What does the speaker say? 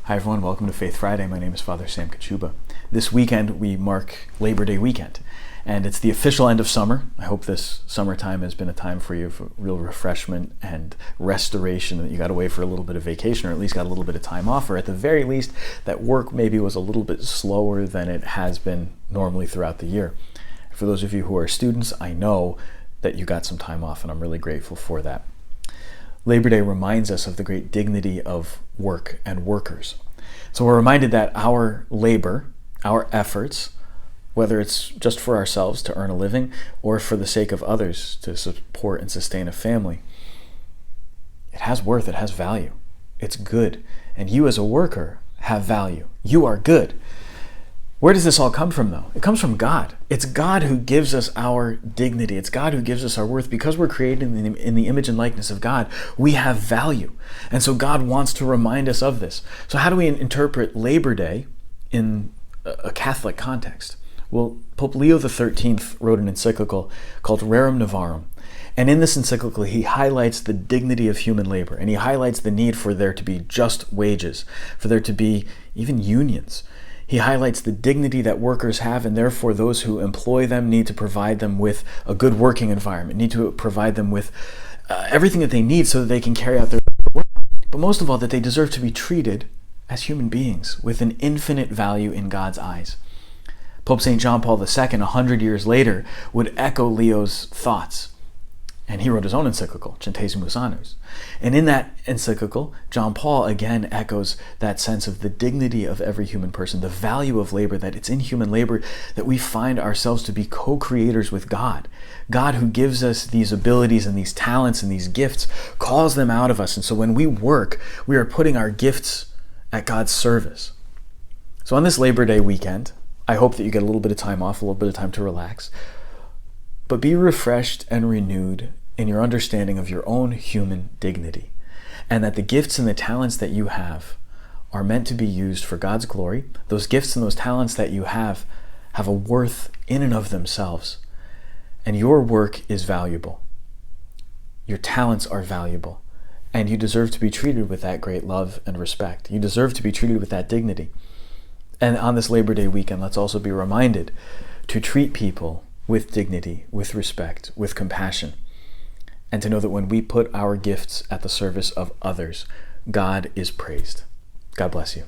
Hi everyone, welcome to Faith Friday. My name is Father Sam Kachuba. This weekend we mark Labor Day weekend, and it's the official end of summer. I hope this summertime has been a time for you for real refreshment and restoration, that you got away for a little bit of vacation, or at least got a little bit of time off, or at the very least that work maybe was a little bit slower than it has been normally throughout the year. For those of you who are students, I know that you got some time off, and I'm really grateful for that. Labor Day reminds us of the great dignity of work and workers. So we're reminded that our labor, our efforts, whether it's just for ourselves to earn a living or for the sake of others to support and sustain a family, it has worth, it has value, it's good. And you as a worker have value. You are good. Where does this all come from, though? It comes from God. It's God who gives us our dignity. It's God who gives us our worth. Because we're created in the image and likeness of God, we have value. And so God wants to remind us of this. So how do we interpret Labor Day in a Catholic context? Well, Pope Leo XIII wrote an encyclical called Rerum Novarum. And in this encyclical, he highlights the dignity of human labor. And he highlights the need for there to be just wages, for there to be even unions. He highlights the dignity that workers have, and therefore those who employ them need to provide them with a good working environment, need to provide them with everything that they need so that they can carry out their work. But most of all, that they deserve to be treated as human beings with an infinite value in God's eyes. Pope St. John Paul II, 100 years later, would echo Leo's thoughts. And he wrote his own encyclical, Centesimus Annus. And in that encyclical, John Paul again echoes that sense of the dignity of every human person, the value of labor, that it's in human labor that we find ourselves to be co-creators with God. God, who gives us these abilities and these talents and these gifts, calls them out of us. And so when we work, we are putting our gifts at God's service. So on this Labor Day weekend, I hope that you get a little bit of time off, a little bit of time to relax. But be refreshed and renewed in your understanding of your own human dignity, and that the gifts and the talents that you have are meant to be used for God's glory. Those gifts and those talents that you have a worth in and of themselves, and your work is valuable. Your talents are valuable, and you deserve to be treated with that great love and respect. You deserve to be treated with that dignity. And on this Labor Day weekend, let's also be reminded to treat people with dignity, with respect, with compassion, and to know that when we put our gifts at the service of others, God is praised. God bless you.